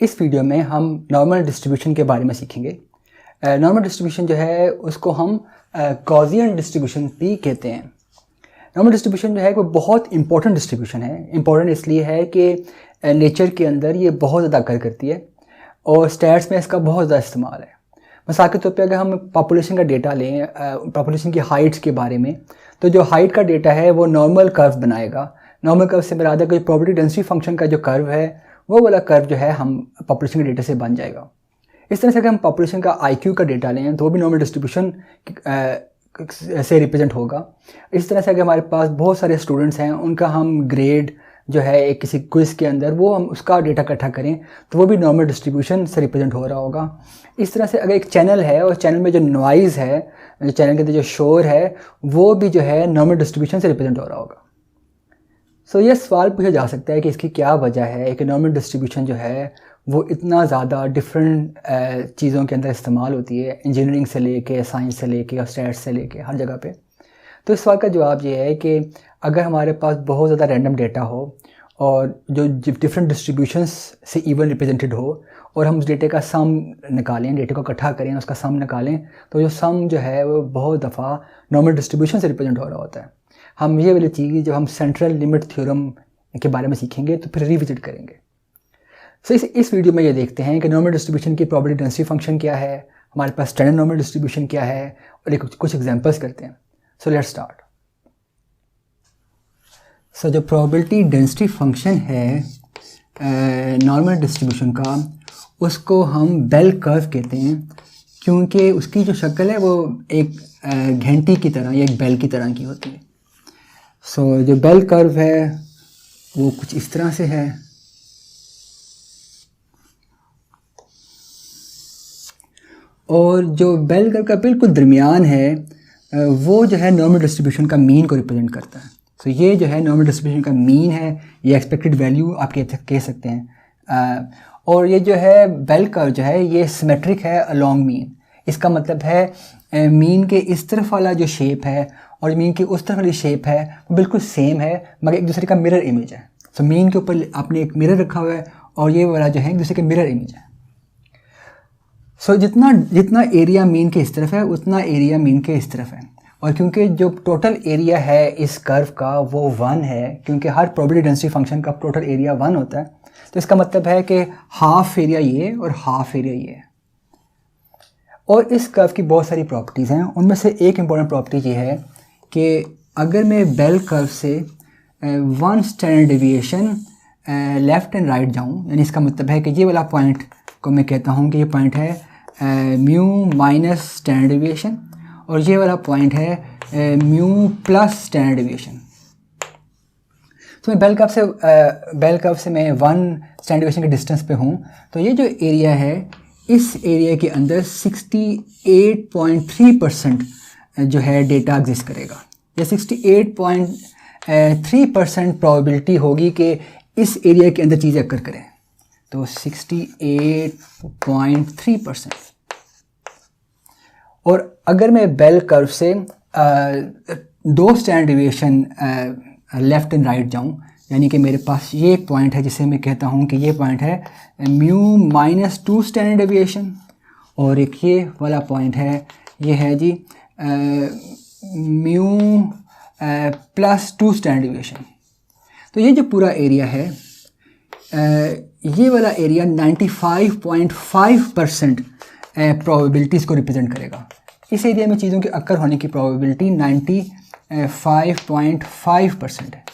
इस वीडियो में हम नॉर्मल डिस्ट्रीब्यूशन के बारे में सीखेंगे। नॉर्मल डिस्ट्रीब्यूशन जो है उसको हम गॉसियन डिस्ट्रीब्यूशन भी कहते हैं। नॉर्मल डिस्ट्रीब्यूशन जो है वो बहुत इंपॉर्टेंट डिस्ट्रीब्यूशन है। इंपॉर्टेंट इसलिए है कि नेचर के अंदर ये बहुत ज़्यादा अकर करती है और स्टैट्स में इसका बहुत ज़्यादा इस्तेमाल है। मिसाल के तौर पे अगर हम पॉपुलेशन का डेटा लें, पॉपुलेशन की हाइट्स के बारे में, तो जो हाइट का डेटा है वो नॉर्मल कर्व बनाएगा। नॉर्मल कर्व से मेरा कि प्रोबेबिलिटी डेंसिटी फंक्शन का जो कर्व है वो वाला कर्व जो है हम पॉपुलेशन के डेटा से बन जाएगा। इस तरह से अगर हम पॉपुलेशन का IQ का डेटा लें तो वो भी नॉर्मल डिस्ट्रीब्यूशन से रिप्रेजेंट होगा। इस तरह से अगर हमारे पास बहुत सारे स्टूडेंट्स हैं, उनका हम ग्रेड जो है एक किसी क्विज़ के अंदर वो हम उसका डेटा इकट्ठा करें तो वो भी नॉर्मल डिस्ट्रीब्यूशन से रिप्रेजेंट हो रहा होगा। इस तरह से अगर एक चैनल है और चैनल में जो नॉइज़ है, जो चैनल के अंदर जो शोर है, वो भी जो है नॉर्मल डिस्ट्रीब्यूशन से रिप्रेजेंट हो रहा होगा। सो ये सवाल पूछा जा सकता है कि इसकी क्या वजह है कि नॉर्मल डिस्ट्रीब्यूशन जो है वो इतना ज़्यादा डिफरेंट चीज़ों के अंदर इस्तेमाल होती है, इंजीनियरिंग से लेके, साइंस से लेके और स्टैट्स से लेके हर जगह पे। तो इस सवाल का जवाब ये है कि अगर हमारे पास बहुत ज़्यादा रैंडम डेटा हो और जो डिफरेंट डिस्ट्रीब्यूशंस से इवन रिप्रेजेंटेड हो और हम उस डेटे का सम निकालें, डेटे को इकट्ठा करें, उसका सम निकालें, तो जो सम जो है वो बहुत दफ़ा नॉर्मल डिस्ट्रीब्यूशन से रिप्रेजेंट हो रहा होता है। हम ये वाली चीज़ जब हम सेंट्रल लिमिट थ्योरम के बारे में सीखेंगे तो फिर रिविजिट करेंगे। सो इस वीडियो में ये देखते हैं कि नॉर्मल डिस्ट्रीब्यूशन की प्रोबेबिलिटी डेंसिटी फंक्शन क्या है, हमारे पास स्टैंडर्ड नॉर्मल डिस्ट्रीब्यूशन क्या है और कुछ एग्जांपल्स करते हैं। So let's start. सो जो प्रोबेबिलिटी डेंसिटी फंक्शन है नॉर्मल डिस्ट्रीब्यूशन का, उसको हम बेल कर्व कहते हैं क्योंकि उसकी जो शक्ल है वो एक घंटी की तरह या एक बेल की तरह की होती है। सो जो बेल कर्व है वो कुछ इस तरह से है और जो बेल कर्व का बिल्कुल दरमियान है वो जो है नॉर्मल डिस्ट्रीब्यूशन का मीन को रिप्रेजेंट करता है। सो ये जो है नॉर्मल डिस्ट्रीब्यूशन का मीन है, ये एक्सपेक्टेड वैल्यू आप कह सकते हैं। और ये जो है बेल कर्व जो है ये सिमेट्रिक है अलोंग मीन। इसका मतलब है मीन के इस तरफ वाला जो शेप है और मीन की उस तरफ वाली शेप है वो बिल्कुल सेम है मगर एक दूसरे का मिरर इमेज है। सो मीन के ऊपर आपने एक मिरर रखा हुआ है और ये वाला जो है एक दूसरे के मिरर इमेज है। सो जितना एरिया मीन के इस तरफ है उतना एरिया मीन के इस तरफ है। और क्योंकि जो टोटल एरिया है इस कर्व का वो 1 है, क्योंकि हर प्रोबेबिलिटी डेंसिटी फंक्शन का टोटल एरिया 1 होता है, तो इसका मतलब है कि हाफ एरिया ये और हाफ एरिया ये है। और इस कर्व की बहुत सारी प्रॉपर्टीज़ हैं, उनमें से एक इम्पॉर्टेंट प्रॉपर्टी ये है कि अगर मैं बेल कर्व से 1 standard deviation left and right जाऊँ, यानी इसका मतलब है कि ये वाला पॉइंट को मैं कहता हूँ कि ये पॉइंट है म्यू माइनस स्टैंडर्ड डेविएशन और ये वाला पॉइंट है म्यू प्लस स्टैंडर्ड डेविएशन। तो मैं बेल कर्व से मैं 1 स्टैंडर्ड डेविएशन के डिस्टेंस पे हूँ, तो ये जो एरिया है इस एरिया के अंदर 68.3% जो है डेटा एग्जिस्ट करेगा। ये 68.3% प्रोबेबिलिटी होगी कि इस एरिया के अंदर चीज़ें अकर करें, तो 68.3%। और अगर मैं बेल कर्व से 2 standard deviation left and right जाऊं, यानी कि मेरे पास ये एक पॉइंट है जिसे मैं कहता हूं कि ये पॉइंट है म्यू माइनस 2 स्टैंडर्ड डेविएशन और एक ये वाला पॉइंट है, ये है G mu plus 2 standard deviation. तो ये जो पूरा एरिया है ये वाला एरिया 95.5% प्रोबेबिलिटीज़ को रिप्रेजेंट करेगा। इस एरिया में चीज़ों के अक्कर होने की प्रोबेबिलिटी 95.5% है।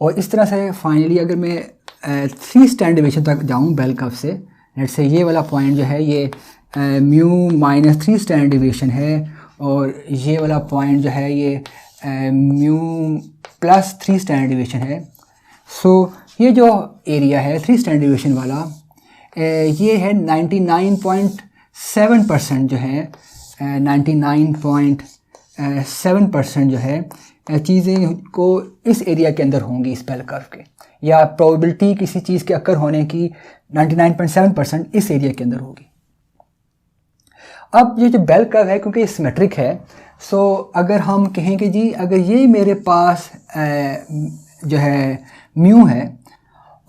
और इस तरह से फाइनली अगर मैं 3 स्टैंडर्ड डेविएशन तक जाऊँ बेल कर्व से, लेट्स से ये वाला पॉइंट जो है ये म्यू माइनस 3 स्टैंडर्ड डेविएशन है और ये वाला पॉइंट जो है ये म्यू प्लस 3 स्टैंडर्ड डेविएशन है। सो ये जो एरिया है 3 स्टैंडर्ड डेविएशन वाला ये है 99.7% जो है 99.7% जो है चीज़ें को इस एरिया के अंदर होंगी इस बेल कर्व के, या प्रोबेबिलिटी किसी चीज़ के अक्कर होने की 99.7% इस एरिया के अंदर होगी। अब ये जो बेल कर्व है क्योंकि ये सिमेट्रिक है, सो अगर हम कहें कि जी अगर ये मेरे पास जो है म्यू है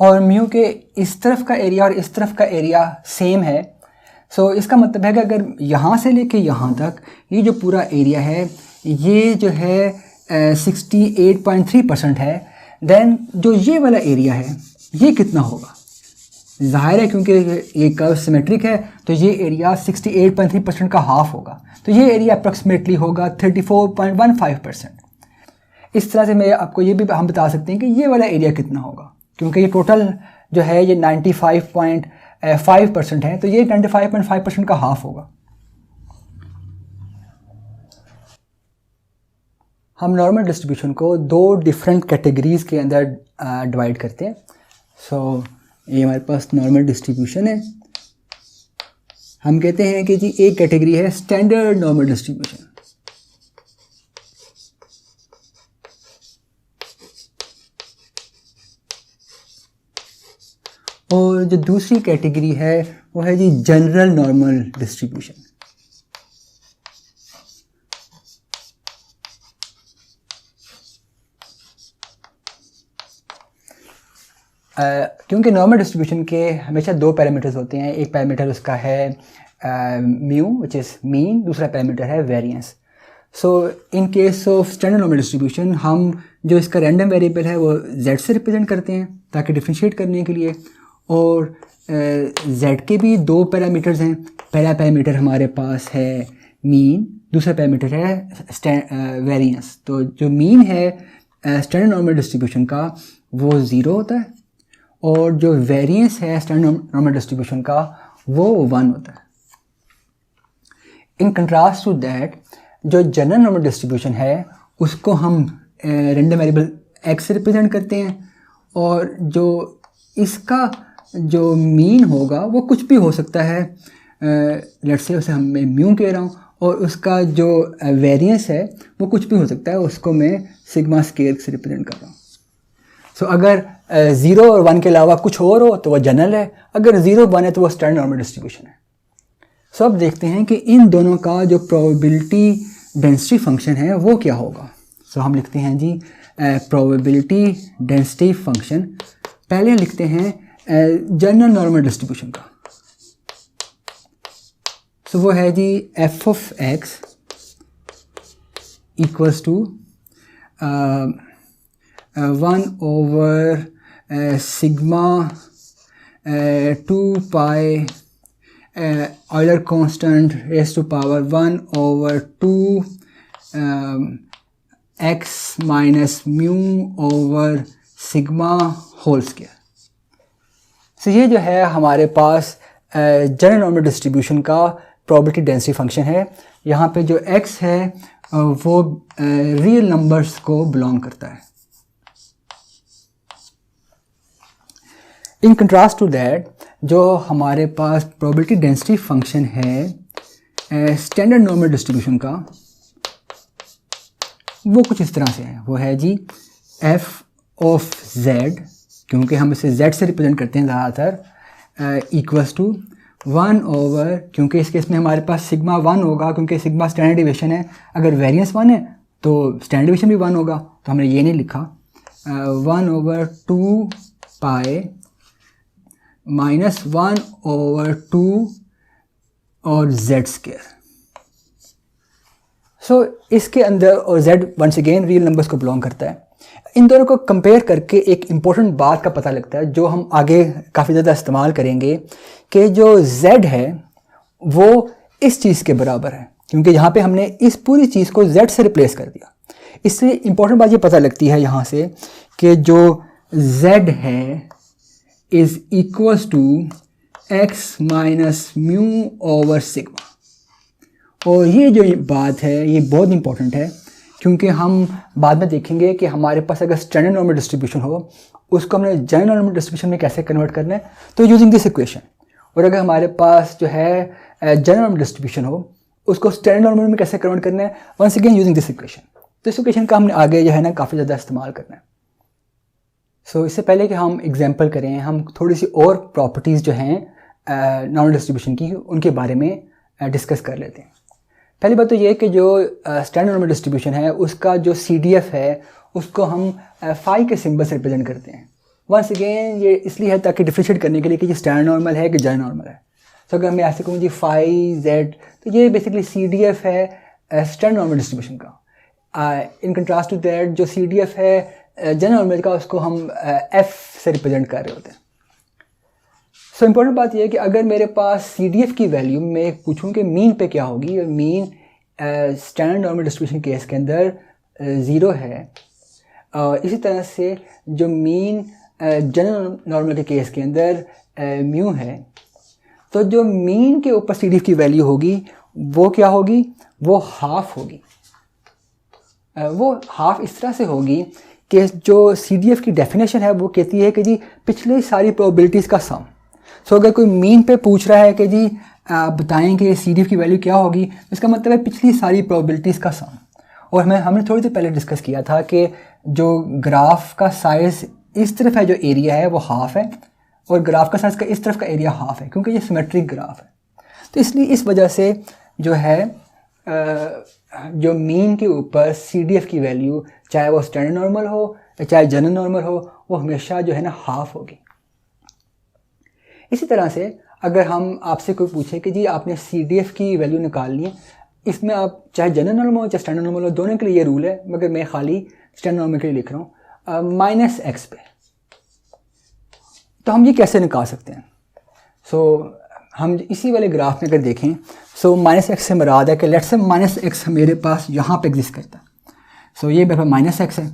और म्यू के इस तरफ का एरिया और इस तरफ का एरिया सेम है। सो इसका मतलब है कि अगर यहाँ से लेके यहाँ तक ये जो पूरा एरिया है ये जो है 68.3% है, देन जो ये वाला एरिया है ये कितना होगा? ज़ाहिर है क्योंकि ये कर्व सिमेट्रिक है तो ये एरिया 68.3% का हाफ होगा, तो ये एरिया अप्रॉक्सीमेटली होगा 34.15%। इस तरह से मैं आपको ये भी हम बता सकते हैं कि ये वाला एरिया कितना होगा, क्योंकि ये टोटल जो है ये 95.5% है, तो ये 95.5% का हाफ होगा। हम नॉर्मल डिस्ट्रीब्यूशन को दो डिफरेंट कैटेगरीज़ के अंदर डिवाइड करते हैं। सो ये हमारे पास नॉर्मल डिस्ट्रीब्यूशन है। हम कहते हैं कि जी एक कैटेगरी है स्टैंडर्ड नॉर्मल डिस्ट्रीब्यूशन, और जो दूसरी कैटेगरी है वो है जी जनरल नॉर्मल डिस्ट्रीब्यूशन। क्योंकि नॉर्मल डिस्ट्रीब्यूशन के हमेशा दो पैरामीटर्स होते हैं, एक पैरामीटर उसका है म्यू विच इज़ मीन, दूसरा पैरामीटर है variance. So in case of standard normal distribution हम जो इसका रैंडम वेरिएबल है वो z से रिप्रेजेंट करते हैं ताकि डिफ्रेंशिएट करने के लिए, और z के भी दो पैरामीटर्स हैं। पहला पैरामीटर हमारे पास है मीन, दूसरा पैरामीटर है वेरिएंस। तो जो मीन है स्टैंडर्ड नॉर्मल डिस्ट्रीब्यूशन का वो 0 होता है, और जो वेरिएंस है स्टैंडर्ड नॉर्मल डिस्ट्रीब्यूशन का वो 1 होता है। इन कंट्रास्ट टू दैट जो जनरल नॉर्मल डिस्ट्रीब्यूशन है उसको हम रैंडम वेरिएबल x से रिप्रेजेंट करते हैं, और जो इसका जो मीन होगा वो कुछ भी हो सकता है, लेट्स से उसे मैं म्यू कह रहा हूँ, और उसका जो वेरिएंस है वो कुछ भी हो सकता है, उसको मैं सिग्मा स्क्वायर से रिप्रेजेंट कर रहा हूँ। सो अगर 0 और 1 के अलावा कुछ और हो तो वह जनरल है, अगर 0 1 है तो वह स्टैंडर्ड नॉर्मल डिस्ट्रीब्यूशन है। सो अब देखते हैं कि इन दोनों का जो प्रोबेबिलिटी डेंसिटी फंक्शन है वो क्या होगा। सो हम लिखते हैं जी प्रोबेबिलिटी डेंसिटी फंक्शन, पहले लिखते हैं जनरल नॉर्मल डिस्ट्रीब्यूशन का। सो वो है जी f of x equals to 1 sigma 2 pi Euler constant raised to power 1/2 x minus mu over sigma whole square। सो ये जो है हमारे पास जनरल नॉर्मल डिस्ट्रीब्यूशन का प्रोबेबिलिटी डेंसिटी फंक्शन है। यहाँ पे जो x है वो रियल नंबर्स को बिलोंग करता है। इन कंट्रास्ट टू दैट जो हमारे पास प्रोबेबिलिटी डेंसिटी फंक्शन है स्टैंडर्ड नॉर्मल डिस्ट्रीब्यूशन का, वो कुछ इस तरह से है। वो है जी f ऑफ z, क्योंकि हम इसे z से रिप्रेजेंट करते हैं ज़्यादातर, इक्वल्स टू 1/, क्योंकि इस केस में हमारे पास सिग्मा 1 होगा क्योंकि सिग्मा स्टैंडर्ड डिविएशन है, अगर वेरिएंस 1 है तो स्टैंडर्ड डिविएशन भी 1 होगा, तो हमने ये नहीं लिखा। 1/2 पाई माइनस 1/2 और z स्क्वायर। सो इसके अंदर, और z once again real numbers को बिलोंग करता है। इन दोनों को कंपेयर करके एक इम्पोर्टेंट बात का पता लगता है जो हम आगे काफ़ी ज़्यादा इस्तेमाल करेंगे, कि जो z है वो इस चीज़ के बराबर है, क्योंकि यहाँ पे हमने इस पूरी चीज़ को z से रिप्लेस कर दिया। इससे इम्पोर्टेंट बात ये पता लगती है यहाँ से कि जो z है is equals to x minus mu over sigma. और ये जो बात है ये बहुत इंपॉर्टेंट है, क्योंकि हम बाद में देखेंगे कि हमारे पास अगर स्टैंडर्ड नॉर्मल डिस्ट्रीब्यूशन हो उसको हमने जनरल नॉर्मल डिस्ट्रीब्यूशन में कैसे कन्वर्ट करना है, तो यूजिंग दिस इक्वेशन। और अगर हमारे पास जो है जनरल नॉर्मल डिस्ट्रीब्यूशन हो उसको स्टैंडर्ड नॉर्मल में कैसे कन्वर्ट करना है, once again using this equation. तो इस इक्वेशन का हमने आगे जो है ना काफ़ी ज़्यादा इस्तेमाल करना है। सो इससे पहले कि हम एग्जाम्पल करें, हम थोड़ी सी और प्रॉपर्टीज़ जो हैं नॉर्मल डिस्ट्रीब्यूशन की उनके बारे में डिस्कस कर लेते हैं। पहली बात तो ये है कि जो स्टैंडर्ड नॉर्मल डिस्ट्रीब्यूशन है उसका जो CDF है उसको हम फाई के सिंबल से रिप्रेजेंट करते हैं। वंस अगेन ये इसलिए है ताकि डिफ्रेंशिएट करने के लिए कि ये स्टैंडर्ड नॉर्मल है कि जनरल नॉर्मल है। सो अगर मैं ऐसे कहूँ जी फाई जेड, तो ये बेसिकली CDF है स्टैंडर्ड नॉर्मल डिस्ट्रीब्यूशन का। इन कंट्रास्ट टू दैट जो CDF है जनरल नॉर्मल का, उसको हम F से रिप्रेजेंट कर रहे होते हैं। सो इम्पोर्टेंट बात यह है कि अगर मेरे पास CDF की वैल्यू मैं पूछूं कि मीन पे क्या होगी, और mean standard normal distribution case के अंदर 0 है, इसी तरह से जो मीन जनरल नॉर्मल के केस के अंदर म्यू है, तो जो मीन के ऊपर CDF की वैल्यू होगी वो क्या होगी, वो हाफ होगी। वो हाफ इस तरह से होगी कि जो CDF की डेफिनेशन है वो कहती है कि जी पिछले सारी प्रोबेबिलिटीज़ का सम। सो अगर कोई मीन पे पूछ रहा है कि जी बताएं कि CDF की वैल्यू क्या होगी, इसका मतलब है पिछली सारी प्रोबेबिलिटीज़ का सम। और हमने थोड़ी देर पहले डिस्कस किया था कि जो ग्राफ का साइज़ इस तरफ है, जो एरिया है वो हाफ है, और ग्राफ का साइज़ का इस तरफ का एरिया हाफ है, क्योंकि ये सिमेट्रिक ग्राफ है। तो इसलिए इस वजह से जो है जो मीन के ऊपर CDF की वैल्यू, चाहे वो स्टैंडर्ड नॉर्मल हो चाहे जनरल नॉर्मल हो, वो हमेशा जो है ना हाफ होगी। इसी तरह से अगर हम आपसे कोई पूछे कि जी आपने CDF की वैल्यू निकालनी है, इसमें आप चाहे जनरल नॉर्मल हो चाहे स्टैंडर्ड नॉर्मल हो, दोनों के लिए ये रूल है, मगर मैं खाली स्टैंडर्ड नॉर्मल के लिए लिख रहा हूँ -x पे। तो हम ये कैसे निकाल सकते हैं? हम इसी वाले ग्राफ में अगर देखें, -x से मुराद है कि लेट्स से -x मेरे पास यहाँ पे एग्जिस्ट करता है। ये मेरे पास -x है।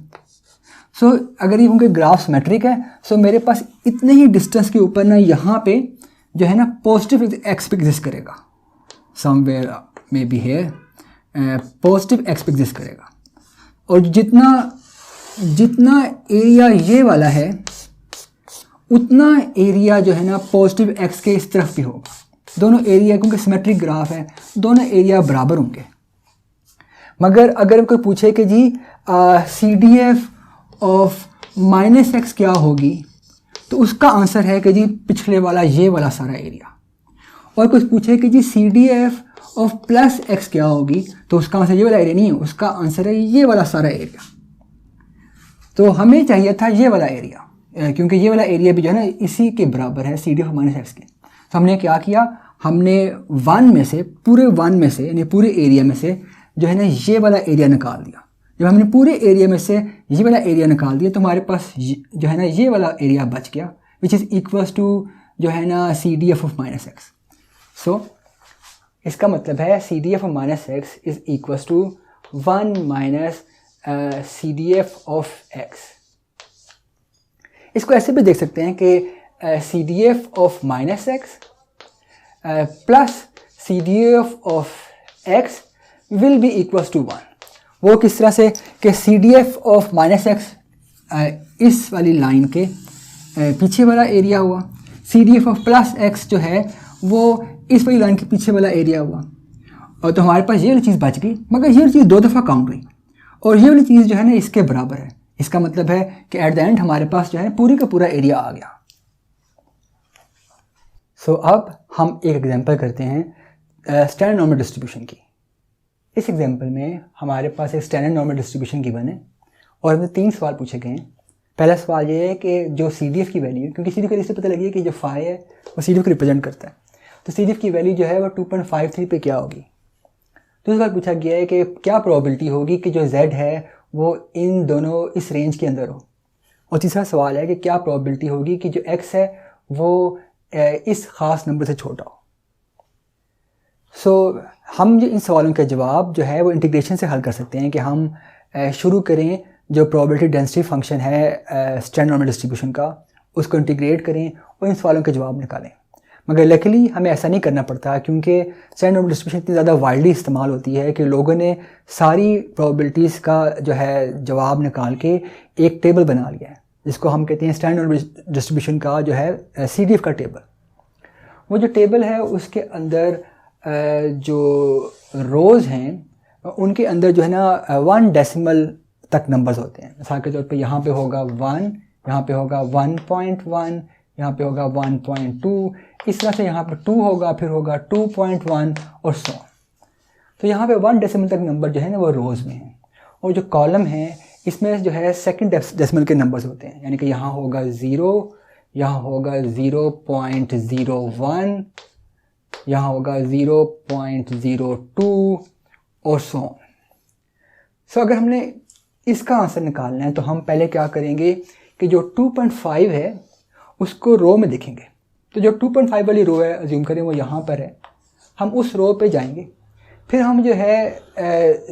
अगर ये उनके ग्राफ सिमेट्रिक है, मेरे पास इतने ही डिस्टेंस के ऊपर ना यहाँ पे जो है ना पॉजिटिव x पे एग्जिस्ट करेगा, somewhere may be here positive x पे एग्जिस्ट करेगा। और जितना एरिया ये वाला है, उतना एरिया जो है ना पॉजिटिव x के इस तरफ भी होगा। दोनों एरिया, क्योंकि सिमेट्रिक ग्राफ है, दोनों एरिया बराबर होंगे। मगर अगर कोई पूछे कि जी CDF ऑफ -x क्या होगी, तो उसका आंसर है कि जी पिछले वाला ये वाला सारा एरिया। और कुछ पूछे कि जी CDF ऑफ +x क्या होगी, तो उसका आंसर ये वाला एरिया नहीं है, उसका आंसर है ये वाला सारा एरिया। तो हमें चाहिए था ये वाला एरिया, क्योंकि ये वाला एरिया भी जो है ना इसी के बराबर है CDF ऑफ -x के। तो हमने क्या किया, हमने 1 में से, पूरे 1 में से, यानी पूरे एरिया में से जो है ना ये वाला एरिया निकाल दिया। जब हमने पूरे एरिया में से ये वाला एरिया निकाल दिया, तो हमारे पास जो है ना ये वाला एरिया बच गया, विच इज़ इक्वल्स टू जो है ना CDF ऑफ -x। इसका मतलब है CDF of -x is equals to 1 minus CDF of x। इसको ऐसे भी देख सकते हैं कि CDF of -x plus CDF of x will be equals to 1। वो किस तरह से कि CDF ऑफ -x इस वाली लाइन के पीछे वाला एरिया हुआ, CDF ऑफ +x जो है वो इस वाली लाइन के पीछे वाला एरिया हुआ। और तो हमारे पास ये वाली चीज़ बच गई, मगर ये वाली चीज़ 2 दफ़ा काउंट हुई, और ये वाली चीज़ जो है ना इसके बराबर है। इसका मतलब है कि एट द एंड हमारे पास जो है पूरी का पूरा एरिया आ गया। अब हम एक एग्जांपल करते हैं स्टैंडर्ड नॉर्मल डिस्ट्रीब्यूशन की। इस एग्जांपल में हमारे पास एक स्टैंडर्ड नॉर्मल डिस्ट्रीब्यूशन गिवन है, और हमें 3 सवाल पूछे गए हैं। पहला सवाल ये है कि जो CDF की वैल्यू, क्योंकि CDF की वैल्यू से पता लगी है कि जो फाई है वो CDF को रिप्रेजेंट करता है, तो CDF की वैल्यू जो है वो 2.53 पे क्या होगी। दूसरा सवाल पूछा गया है कि क्या प्रोबेबिलिटी होगी कि जो Z है वो इन दोनों इस रेंज के अंदर हो। और तीसरा सवाल है कि क्या प्रोबेबिलिटी होगी कि जो X है वो इस ख़ास नंबर से छोटा हो। हम इन सवालों के जवाब जो है वो इंटीग्रेशन से हल कर सकते हैं कि हम शुरू करें जो प्रोबेबिलिटी डेंसिटी फंक्शन है स्टैंडर्ड नॉर्मल डिस्ट्रीब्यूशन का, उसको इंटीग्रेट करें और इन सवालों के जवाब निकालें। मगर लकीली हमें ऐसा नहीं करना पड़ता, क्योंकि स्टैंडर्ड नॉर्मल डिस्ट्रीब्यूशन इतनी ज़्यादा वाइडली इस्तेमाल होती है कि लोगों ने सारी प्रोबेबिलिटीज़ का जो है जवाब निकाल के एक टेबल बना लिया है, जिसको हम कहते हैं स्टैंडर्ड नॉर्मल डिस्ट्रीब्यूशन का जो है CDF का टेबल। वो जो टेबल है उसके अंदर जो रोज़ हैं उनके अंदर जो है ना 1 डेसिमल तक नंबर्स होते हैं। मिसाल के तौर पे यहाँ पे होगा 1, यहाँ पे होगा 1.1, यहाँ पे होगा 1.2, इस तरह से यहाँ पे 2 होगा, फिर होगा 2.1 और सो। तो यहाँ पे 1 डेसिमल तक नंबर जो है ना वो रोज़ में है, और जो कॉलम है इसमें जो है सेकंड डेसिमल के नंबर्स होते हैं, यानी कि यहाँ होगा 0, यहाँ होगा 0.01, यहाँ होगा 0.02 और सो ऑन। सो अगर हमने इसका आंसर निकालना है तो हम पहले क्या करेंगे कि जो 2.5 है उसको रो में देखेंगे। तो जो 2.5 वाली रो है, अज्यूम करें वो यहाँ पर है, हम उस रो पे जाएंगे, फिर हम जो है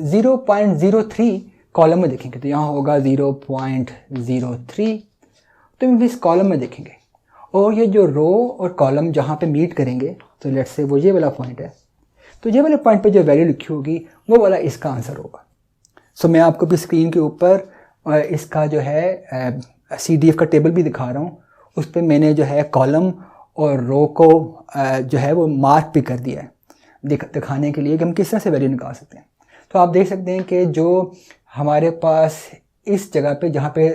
0.03 कॉलम में देखेंगे। तो यहाँ होगा 0.03, तो हम इस कॉलम में देखेंगे और ये जो रो और कॉलम जहाँ पे मीट करेंगे, तो लेट्स से वो ये वाला पॉइंट है, तो ये वाले पॉइंट पे जो वैल्यू लिखी होगी वो वाला इसका आंसर होगा। सो मैं आपको भी स्क्रीन के ऊपर इसका जो है CDF का टेबल भी दिखा रहा हूँ। उस पर मैंने जो है कॉलम और रो को जो है वो मार्क भी कर दिया है दिखाने के लिए कि हम किस तरह से वैल्यू निकाल सकते हैं। तो आप देख सकते हैं कि जो हमारे पास इस जगह पे जहाँ पे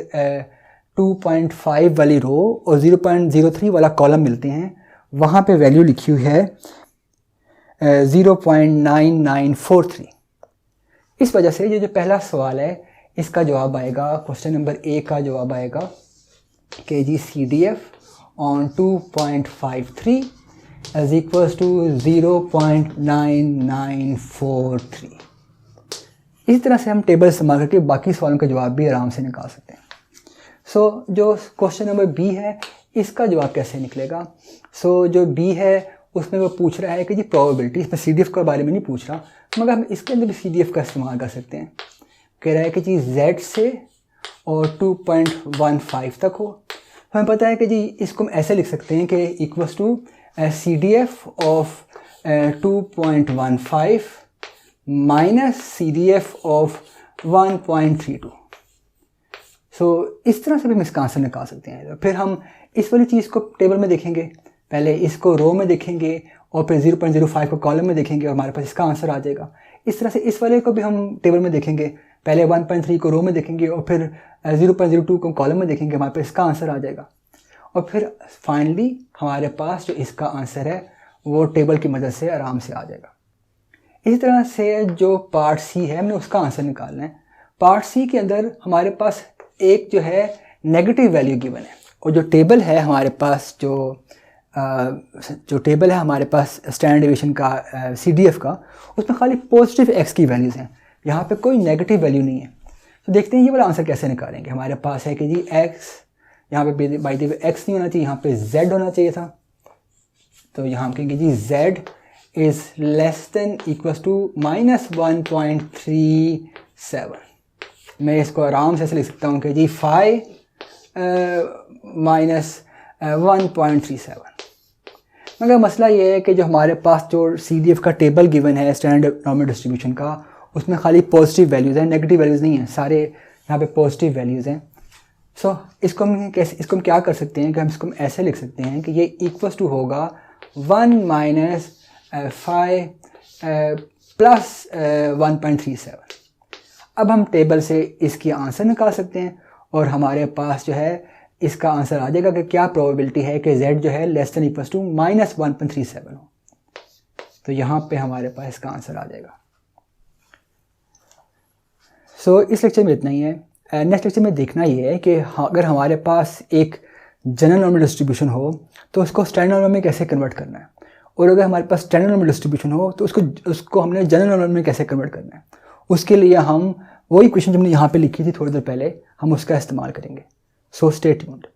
2.5 वाली रो और 0.03 वाला कॉलम मिलते हैं, वहाँ पे वैल्यू लिखी हुई है 0.9943। इस वजह से ये जो पहला सवाल है इसका जवाब आएगा, क्वेश्चन नंबर A का जवाब आएगा कि जी CDF on 2.53 is equals to 0.9943। इस तरह से हम टेबल इस्तेमाल करके बाकी सवालों का जवाब भी आराम से निकाल सकते हैं। सो जो क्वेश्चन नंबर B है इसका जवाब कैसे निकलेगा। सो जो B है उसमें वो पूछ रहा है कि जी प्रोबेबिलिटी, इसमें CDF के बारे में नहीं पूछ रहा, मगर हम इसके अंदर भी CDF का इस्तेमाल कर सकते हैं। कह रहा है कि जी Z से और 2.15 तक हो। हमें पता है कि जी इसको हम ऐसे लिख सकते हैं कि equals to CDF of 2.15 minus CDF of 1.32। So इस तरह से भी हम इसका आंसर निकाल सकते हैं। फिर हम इस वाली चीज़ को टेबल में देखेंगे, पहले इसको रो में देखेंगे और फिर 0.05 को कॉलम में देखेंगे और हमारे पास इसका आंसर आ जाएगा। इस तरह से इस वाले को भी हम टेबल में देखेंगे, पहले 1.3 को रो में देखेंगे और फिर 0.02 को कॉलम में देखेंगे, हमारे पास इसका आंसर आ जाएगा। और फिर फाइनली हमारे पास जो इसका आंसर है वो टेबल की मदद से आराम से आ जाएगा। इसी तरह से जो पार्ट C है हमने उसका आंसर निकालना है। पार्ट C के अंदर हमारे पास एक जो है नेगेटिव वैल्यू गिवन है और जो टेबल है हमारे पास जो टेबल है हमारे पास स्टैंडर्ड डेविएशन का CDF का, उसमें खाली पॉजिटिव x की वैल्यूज़ हैं, यहाँ पे कोई नेगेटिव वैल्यू नहीं है। तो देखते हैं ये वाला आंसर कैसे निकालेंगे। हमारे पास है कि जी x, यहाँ पे बाई द वे x नहीं होना चाहिए, यहाँ पे z होना चाहिए था। तो यहाँ हम कहेंगे जी z is less than equals to -1.37। मैं इसको आराम से ऐसे लिख सकता हूँ कि जी फाई -1.37। मगर मसला ये है कि जो हमारे पास जो CDF का टेबल गिवन है स्टैंडर्ड नॉर्मल डिस्ट्रीब्यूशन का, उसमें खाली पॉजिटिव वैल्यूज़ हैं, नेगेटिव वैल्यूज़ नहीं हैं, सारे यहाँ पे पॉजिटिव वैल्यूज़ हैं। सो इसको हम क्या कर सकते हैं कि हम इसको ऐसे लिख सकते हैं कि ये इक्वल्स टू होगा 1 माइनस 5 प्लस 1.37। अब हम टेबल से इसकी आंसर निकाल सकते हैं और हमारे पास जो है इसका आंसर आ जाएगा कि क्या प्रोबेबिलिटी है कि z जो है लेस देन इक्वल्स टू -1.37 हो। तो यहाँ पे हमारे पास इसका आंसर आ जाएगा। सो इस लेक्चर में इतना ही है। नेक्स्ट लेक्चर में देखना ये है कि अगर हमारे पास एक जनरल नॉर्मल डिस्ट्रीब्यूशन हो तो उसको स्टैंडर्ड नॉर्मल में कैसे कन्वर्ट करना है, और अगर हमारे पास स्टैंडर्ड नॉर्मल डिस्ट्रीब्यूशन हो तो उसको हमने जनरल नॉर्मल में कैसे कन्वर्ट करना है। उसके लिए हम वही क्वेश्चन जो हमने यहाँ पे लिखी थी थोड़ी देर पहले, हम उसका इस्तेमाल करेंगे। So stay tuned.